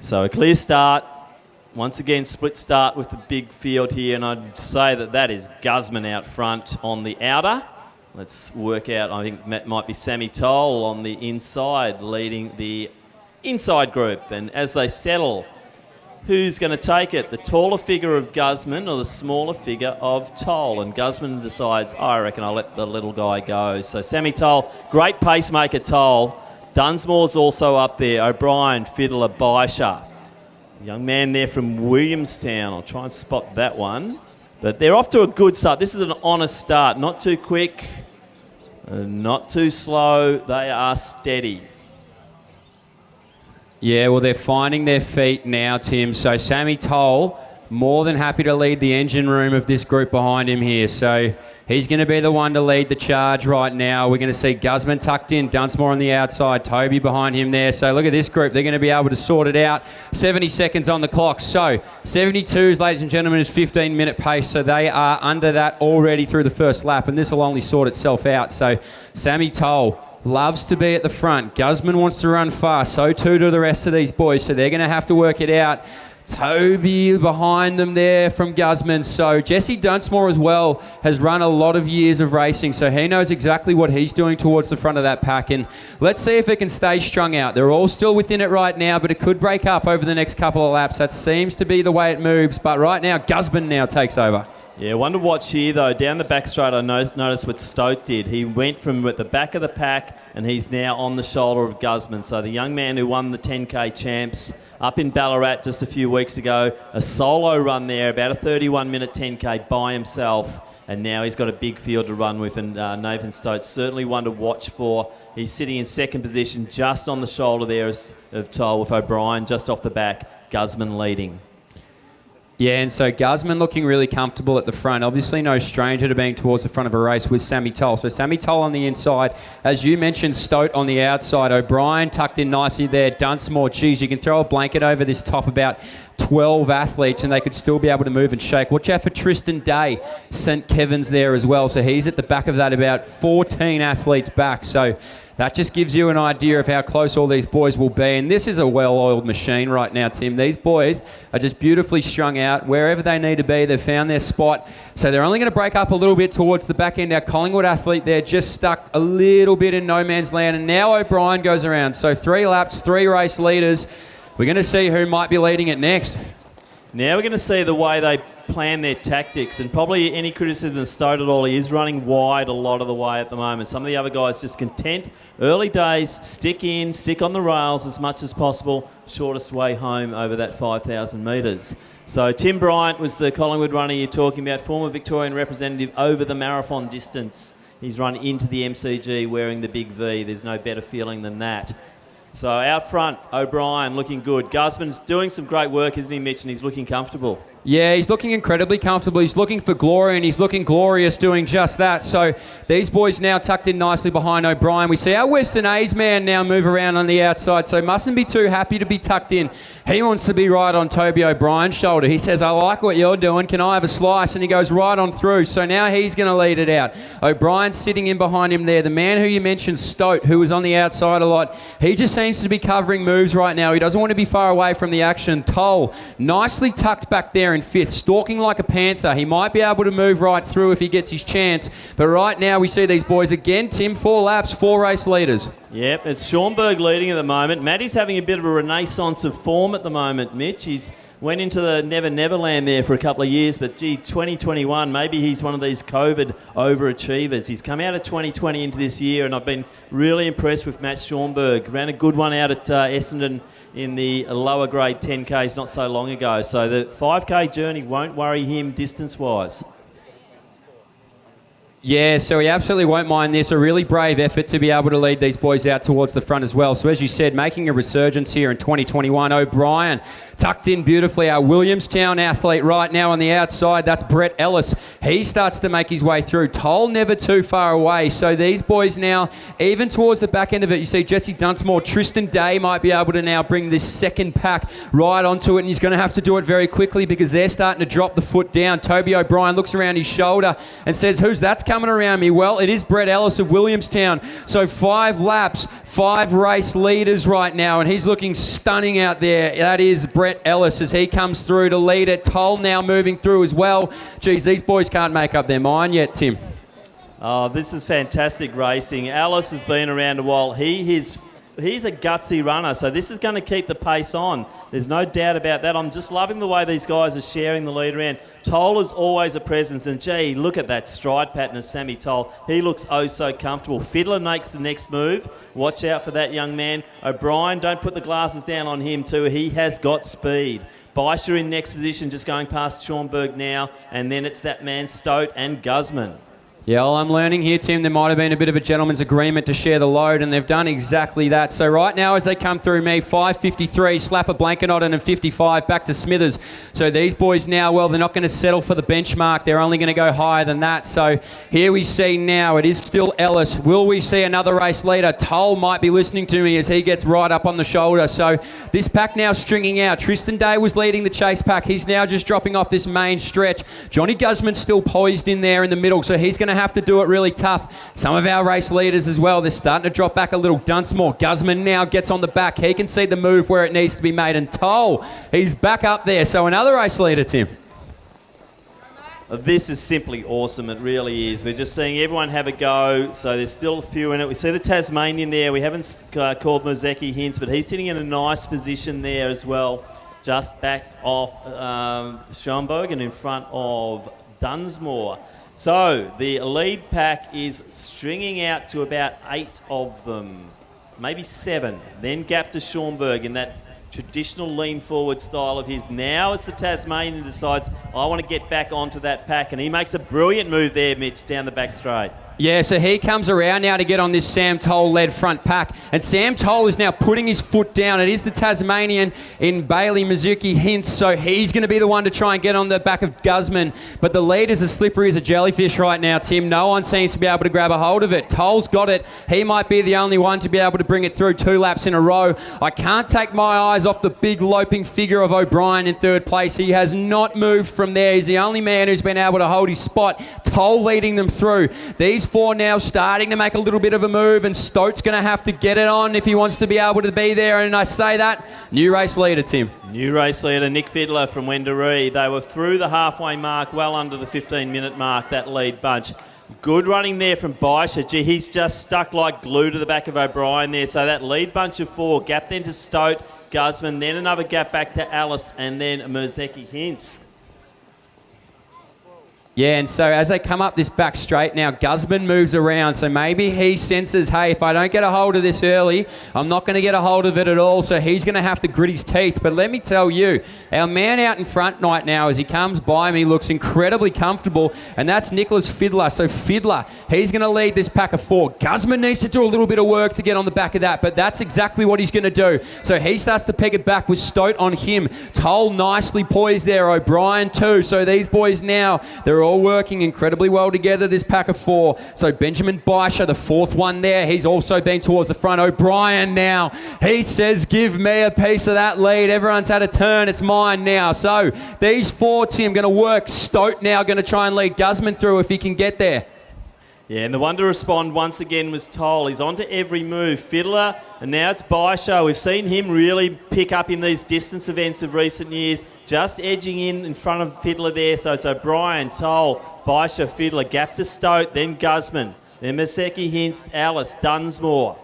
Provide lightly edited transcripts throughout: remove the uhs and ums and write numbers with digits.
So a clear start. Once again, split start with the big field here, and I'd say that is Guzman out front on the outer. Let's work out, I think that might be Sammy Toll on the inside, leading the inside group. And as they settle, who's going to take it? The taller figure of Guzman or the smaller figure of Toll? And Guzman decides, I reckon I'll let the little guy go. So Sammy Toll, great pacemaker Toll. Dunsmore's also up there. O'Brien, Fiddler, Baisha. Young man there from Williamstown. I'll try and spot that one. But they're off to a good start. This is an honest start. Not too quick, not too slow. They are steady. Yeah, well, they're finding their feet now, Tim. So Sammy Toll, more than happy to lead the engine room of this group behind him here. So he's going to be the one to lead the charge right now. We're going to see Guzman tucked in, Dunsmore on the outside, Toby behind him there. So look at this group. They're going to be able to sort it out. 70 seconds on the clock. So 72s, ladies and gentlemen, is 15-minute pace. So they are under that already through the first lap, and this will only sort itself out. So Sammy Toll loves to be at the front. Guzman wants to run fast. So too do the rest of these boys. So they're going to have to work it out. Toby behind them there from Guzman. So Jesse Dunsmore as well has run a lot of years of racing, so he knows exactly what he's doing towards the front of that pack. And let's see if it can stay strung out. They're all still within it right now, but it could break up over the next couple of laps. That seems to be the way it moves. But right now, Guzman now takes over. Yeah, one to watch here, though. Down the back straight, I noticed what Stote did. He went from at the back of the pack, and he's now on the shoulder of Guzman. So the young man who won the 10K champs up in Ballarat just a few weeks ago, a solo run there, about a 31-minute 10K by himself, and now he's got a big field to run with, and Nathan Stote certainly one to watch for. He's sitting in second position just on the shoulder there of Toll, with O'Brien just off the back, Guzman leading. Yeah, and so Guzman looking really comfortable at the front. Obviously no stranger to being towards the front of a race with Sammy Toll. So Sammy Toll on the inside. As you mentioned, Stote on the outside. O'Brien tucked in nicely there. Dunsmore, geez, you can throw a blanket over this top about 12 athletes and they could still be able to move and shake. Watch out for Tristan Day, St. Kevin's there as well. So he's at the back of that, about 14 athletes back. So that just gives you an idea of how close all these boys will be. And this is a well-oiled machine right now, Tim. These boys are just beautifully strung out. Wherever they need to be, they've found their spot. So they're only going to break up a little bit towards the back end. Our Collingwood athlete there just stuck a little bit in no man's land. And now O'Brien goes around. So 3 laps, 3 race leaders. We're going to see who might be leading it next. Now we're going to see the way they plan their tactics, and probably any criticism of Stote at all. He is running wide a lot of the way at the moment. Some of the other guys just content. Early days, stick on the rails as much as possible. Shortest way home over that 5,000 metres. So Tim Bryant was the Collingwood runner you're talking about, former Victorian representative over the marathon distance. He's run into the MCG wearing the big V. There's no better feeling than that. So out front, O'Brien looking good. Guzman's doing some great work, isn't he, Mitch? And he's looking comfortable. Yeah, he's looking incredibly comfortable. He's looking for glory, and he's looking glorious doing just that. So these boys now tucked in nicely behind O'Brien. We see our Western A's man now move around on the outside, so mustn't be too happy to be tucked in. He wants to be right on Toby O'Brien's shoulder. He says, I like what you're doing. Can I have a slice? And he goes right on through. So now he's going to lead it out. O'Brien's sitting in behind him there. The man who you mentioned, Stote, who was on the outside a lot, he just seems to be covering moves right now. He doesn't want to be far away from the action. Toll, nicely tucked back there in 5th, stalking like a panther. He might be able to move right through if he gets his chance. But right now we see these boys again, Tim, 4 laps, 4 race leaders. Yep, it's Schoenberg leading at the moment. Matty's having a bit of a renaissance of form at the moment, Mitch. He's went into the Never Never Land there for a couple of years, but gee, 2021, maybe he's one of these COVID overachievers. He's come out of 2020 into this year, and I've been really impressed with Matt Schoenberg. Ran a good one out at Essendon in the lower grade 10Ks not so long ago. So the 5K journey won't worry him distance-wise. Yeah, so he absolutely won't mind this. A really brave effort to be able to lead these boys out towards the front as well. So as you said, making a resurgence here in 2021. O'Brien tucked in beautifully. Our Williamstown athlete right now on the outside, that's Brett Ellis. He starts to make his way through. Toll never too far away. So these boys now, even towards the back end of it, you see Jesse Dunsmore, Tristan Day might be able to now bring this second pack right onto it, and he's going to have to do it very quickly because they're starting to drop the foot down. Toby O'Brien looks around his shoulder and says, who's that's coming around me? Well, it is Brett Ellis of Williamstown. So 5 laps, 5 race leaders right now, and he's looking stunning out there. That is Brett Ellis as he comes through to lead it. Toll now moving through as well. Geez, these boys can't make up their mind yet, Tim. Oh, this is fantastic racing. Alice has been around a while. He's a gutsy runner, so this is going to keep the pace on. There's no doubt about that. I'm just loving the way these guys are sharing the lead around. Toll is always a presence, and gee, look at that stride pattern of Sammy Toll. He looks oh so comfortable. Fiddler makes the next move. Watch out for that young man. O'Brien, don't put the glasses down on him too. He has got speed. Baisha in next position, just going past Schomburg now, and then it's that man Stoat and Guzman. Yeah, well, I'm learning here, Tim, there might have been a bit of a gentleman's agreement to share the load, and they've done exactly that. So right now, as they come through me, 5.53, slap a blanket on it, and 55 back to Smithers. So these boys now, well, they're not going to settle for the benchmark. They're only going to go higher than that. So here we see now, it is still Ellis. Will we see another race leader? Toll might be listening to me as he gets right up on the shoulder. So this pack now stringing out. Tristan Day was leading the chase pack. He's now just dropping off this main stretch. Johnny Guzman's still poised in there in the middle, so he's going to have to do it really tough. Some of our race leaders as well, they're starting to drop back a little. Dunsmore, Guzman now gets on the back. He can see the move where it needs to be made. And Toll, he's back up there. So another race leader, Tim. This is simply awesome. It really is. We're just seeing everyone have a go. So there's still a few in it. We see the Tasmanian there. We haven't called Mozeki Hints, but he's sitting in a nice position there as well. Just back off Schomburg and in front of Dunsmore. So the lead pack is stringing out to about 8 of them, maybe 7. Then gap to Schomburg in that traditional lean forward style of his. Now it's the Tasmanian who decides, I want to get back onto that pack, and he makes a brilliant move there, Mitch, down the back straight. Yeah, so he comes around now to get on this Sam Toll-led front pack. And Sam Toll is now putting his foot down. It is the Tasmanian in Bailey Mizuki Hints, so he's going to be the one to try and get on the back of Guzman. But the lead is as slippery as a jellyfish right now, Tim. No one seems to be able to grab a hold of it. Toll's got it. He might be the only one to be able to bring it through 2 laps in a row. I can't take my eyes off the big loping figure of O'Brien in 3rd place. He has not moved from there. He's the only man who's been able to hold his spot. Toll leading them through. These 4 now starting to make a little bit of a move, and Stoat's going to have to get it on if he wants to be able to be there. And I say that, new race leader, Tim. New race leader, Nick Fiddler from Wendouree. They were through the halfway mark, well under the 15-minute mark, that lead bunch. Good running there from Baisha. Gee, he's just stuck like glue to the back of O'Brien there. So that lead bunch of 4, gap then to Stoat, Guzman, then another gap back to Alice, and then Mozeki Hints. Yeah, and so as they come up this back straight now, Guzman moves around. So maybe he senses, hey, if I don't get a hold of this early, I'm not going to get a hold of it at all. So he's going to have to grit his teeth. But let me tell you, our man out in front right now, as he comes by me, looks incredibly comfortable. And that's Nicholas Fiddler. So Fiddler, he's going to lead this pack of 4. Guzman needs to do a little bit of work to get on the back of that, but that's exactly what he's going to do. So he starts to peg it back with Stoat on him. Toll nicely poised there. O'Brien too. So these boys now, they're all working incredibly well together, this pack of 4. So Benjamin Baisha, the 4th one there, he's also been towards the front. O'Brien now, he says, give me a piece of that lead. Everyone's had a turn, it's mine now. So these 4, Tim, going to work. Stoat now going to try and lead Guzman through if he can get there. Yeah, and the one to respond once again was Toll. He's onto every move. Fiddler, and now it's Baisha. We've seen him really pick up in these distance events of recent years, just edging in front of Fiddler there. So it's O'Brien, Toll, Baisha, Fiddler, gap to Stoat, then Guzman, then Mozeki Hints, Alice, Dunsmore.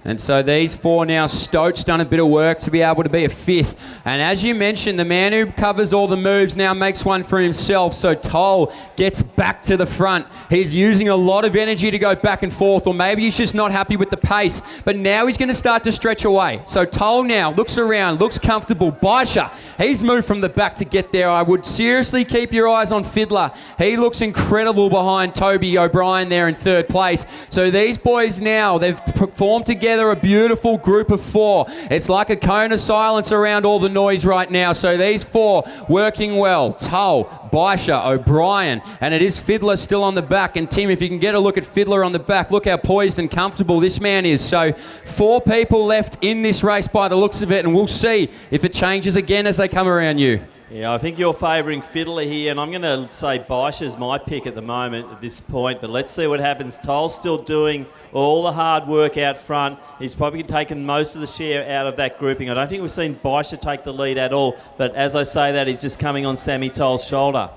And so these 4 now, Stoat's done a bit of work to be able to be a 5th. And as you mentioned, the man who covers all the moves now makes one for himself. So Toll gets back to the front. He's using a lot of energy to go back and forth, or maybe he's just not happy with the pace. But now he's going to start to stretch away. So Toll now looks around, looks comfortable. Baisha, he's moved from the back to get there. I would seriously keep your eyes on Fiddler. He looks incredible behind Toby O'Brien there in 3rd place. So these boys now, they've performed together a beautiful group of 4. It's like a cone of silence around all the noise right now. So these 4 working well. Toll, Baisha, O'Brien, and it is Fiddler still on the back. And Tim, if you can get a look at Fiddler on the back, look how poised and comfortable this man is. So 4 people left in this race by the looks of it, and we'll see if it changes again as they come around you. Yeah, I think you're favouring Fiddler here, and I'm going to say Baisha's my pick at the moment at this point, but let's see what happens. Toll's still doing all the hard work out front. He's probably taken most of the share out of that grouping. I don't think we've seen Baisha take the lead at all, but as I say that, he's just coming on Sammy Toll's shoulder.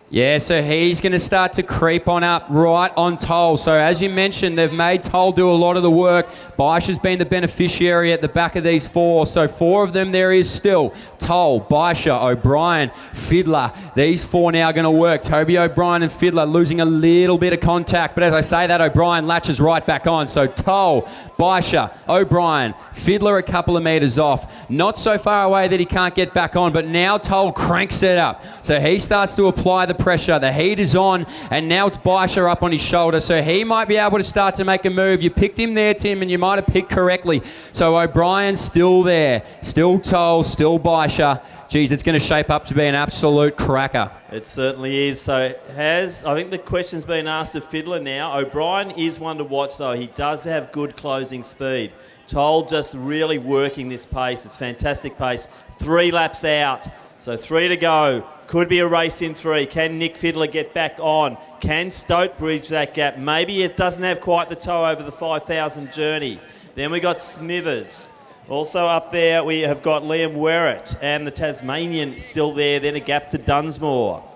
Yeah, so he's going to start to creep on up right on Toll. So as you mentioned, they've made Toll do a lot of the work. Baisha's been the beneficiary at the back of these four. So four of them there is still. Toll, Baisha, O'Brien, Fiddler. These four now are going to work. Toby O'Brien and Fiddler losing a little bit of contact. But as I say that, O'Brien latches right back on. So Toll, Baisha, O'Brien, Fiddler a couple of metres off. Not so far away that he can't get back on, but now Toll cranks it up. So he starts to apply the pressure. The heat is on, and now it's Baisha up on his shoulder, so he might be able to start to make a move. You picked him there, Tim, and you might have picked correctly. So O'Brien's still there. Still Toll, still Baisha. Geez, it's going to shape up to be an absolute cracker. It certainly is. So I think the question's been asked of Fiddler now. O'Brien is one to watch, though. He does have good closing speed. Toll just really working this pace. It's fantastic pace. 3 laps out. So 3 to go. Could be a race in 3. Can Nick Fiddler get back on? Can Stote bridge that gap? Maybe it doesn't have quite the toe over the 5,000 journey. Then we got Smithers. Also up there we have got Liam Werrett and the Tasmanian still there. Then a gap to Dunsmore.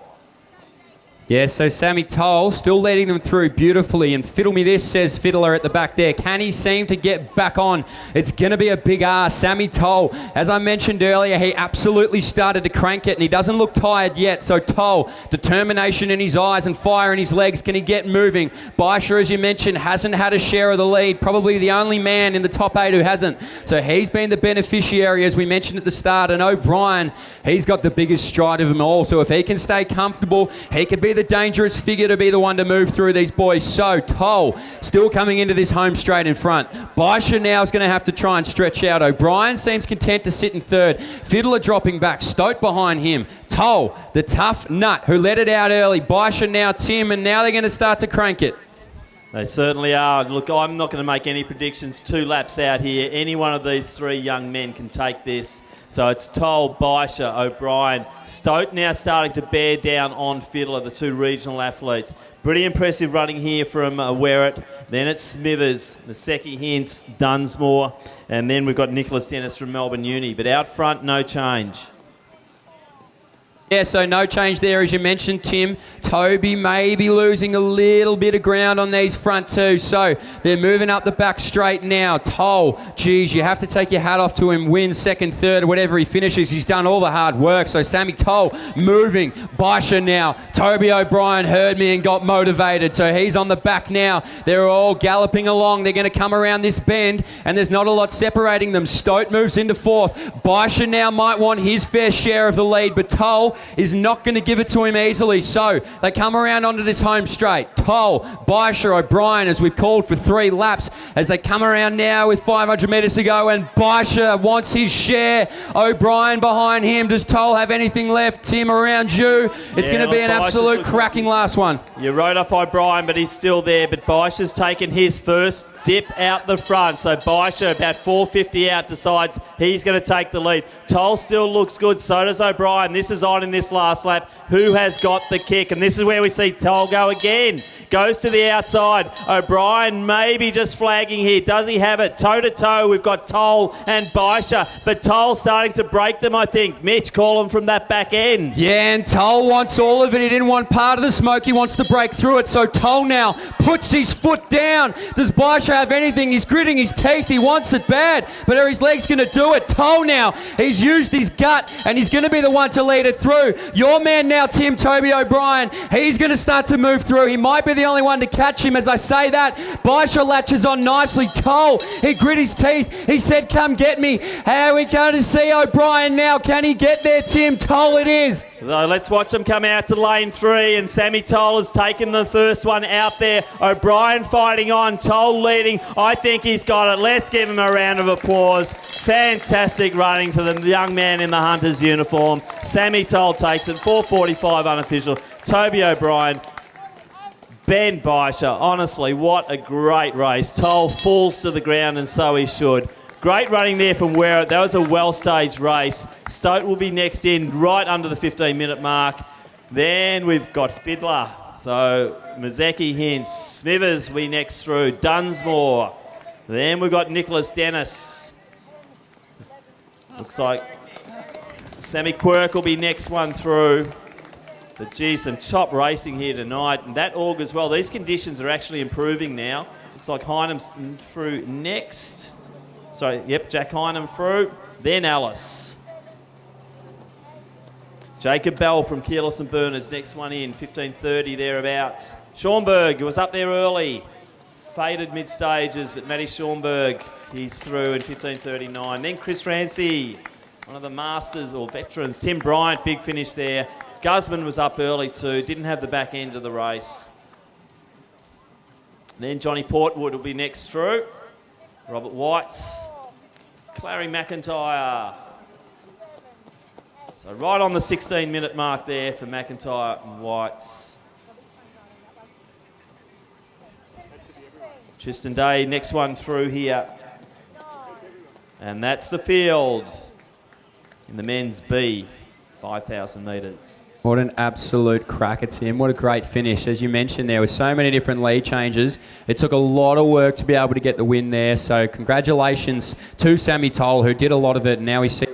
Yeah, so Sammy Toll still leading them through beautifully, and Fiddle Me This, says Fiddler at the back there. Can he seem to get back on? It's going to be a big ask. Sammy Toll, as I mentioned earlier, he absolutely started to crank it, and he doesn't look tired yet. So Toll, determination in his eyes and fire in his legs. Can he get moving? Baisha, as you mentioned, hasn't had a share of the lead. Probably the only man in the top 8 who hasn't. So he's been the beneficiary, as we mentioned at the start. And O'Brien, he's got the biggest stride of them all. So if he can stay comfortable, he could be the dangerous figure to be the one to move through these boys. So Toll still coming into this home straight in front. Baisha now is going to have to try and stretch out. O'Brien seems content to sit in third. Fiddler dropping back. Stote behind him. Toll, the tough nut who let it out early. Baisha now Tim, and now they're going to start to crank it. They certainly are. Look, I'm not going to make any predictions. 2 laps out here. Any one of these 3 young men can take this. So it's Toll, Baisha, O'Brien. Stote now starting to bear down on Fiddler, the 2 regional athletes. Pretty impressive running here from Werrett. Then it's Smithers, Maseki Hintz, Dunsmore. And then we've got Nicholas Dennis from Melbourne Uni. But out front, no change. Yeah, so no change there, as you mentioned, Tim. Toby may be losing a little bit of ground on these front 2. So they're moving up the back straight now. Toll, geez, you have to take your hat off to him. Win second, third, whatever he finishes. He's done all the hard work. So Sammy Toll moving. Baisha now. Toby O'Brien heard me and got motivated. So he's on the back now. They're all galloping along. They're going to come around this bend, and there's not a lot separating them. Stote moves into 4th. Baisha now might want his fair share of the lead, but Toll is not going to give it to him easily. So they come around onto this home straight. Toll, Baisha, O'Brien, as we've called for 3 laps, as they come around now with 500 metres to go, and Baisha wants his share. O'Brien behind him. Does Toll have anything left? Tim, around you. It's going to be an absolute cracking last one. You wrote off O'Brien, but he's still there. But Baisha's taken his first dip out the front. So Baisha, about 450 out, decides he's going to take the lead. Toll still looks good. So does O'Brien. This is on in this last lap. Who has got the kick? And this is where we see Toll go again. Goes to the outside. O'Brien maybe just flagging here. Does he have it? Toe to toe, we've got Toll and Baisha. But Toll starting to break them, I think. Mitch, call him from that back end. Yeah, and Toll wants all of it. He didn't want part of the smoke. He wants to break through it. So Toll now puts his foot down. Does Baisha have anything? He's gritting his teeth. He wants it bad. But are his legs going to do it? Toll now, he's used his gut, and he's going to be the one to lead it through. Your man now, Tim, Toby O'Brien. He's going to start to move through. He might be the only one to catch him. As I say that, Baisha latches on nicely. Toll, he grit his teeth. He said, come get me. How are we going to see O'Brien now? Can he get there, Tim? Toll it is. So let's watch them come out to lane 3, and Sammy Toll has taken the first one out there. O'Brien fighting on, Toll leading. I think he's got it. Let's give him a round of applause. Fantastic running to the young man in the Hunter's uniform. Sammy Toll takes it, 4:45 unofficial. Toby O'Brien, Ben Baisha, honestly, what a great race. Toll falls to the ground, and so he should. Great running there from Werrett. That was a well-staged race. Stoat will be next in, right under the 15-minute mark. Then we've got Fiddler. So Mazecki, Hints. Smithers we next through. Dunsmore. Then we've got Nicholas Dennis. Looks like Sammy Quirk will be next one through. But geez, some top racing here tonight. And that augurs well. These conditions are actually improving now. Looks like Heinem's through next. Sorry, yep, Jack Heinem through. Then Alice. Jacob Bell from Keyless and Berners, next one in, 15:30 thereabouts. Schomburg, who was up there early, faded mid-stages, but Matty Schomburg, he's through in 15:39. Then Chris Rancy, one of the masters or veterans. Tim Bryant, big finish there. Guzman was up early too, didn't have the back end of the race. Then Johnny Portwood will be next through. Robert Whites, Clary McIntyre. So right on the 16-minute mark there for McIntyre and Whites. Tristan Day, next one through here. And that's the field in the men's B, 5,000 metres. What an absolute cracker, Tim. What a great finish. As you mentioned, there were so many different lead changes. It took a lot of work to be able to get the win there. So congratulations to Sammy Toll, who did a lot of it. And now we see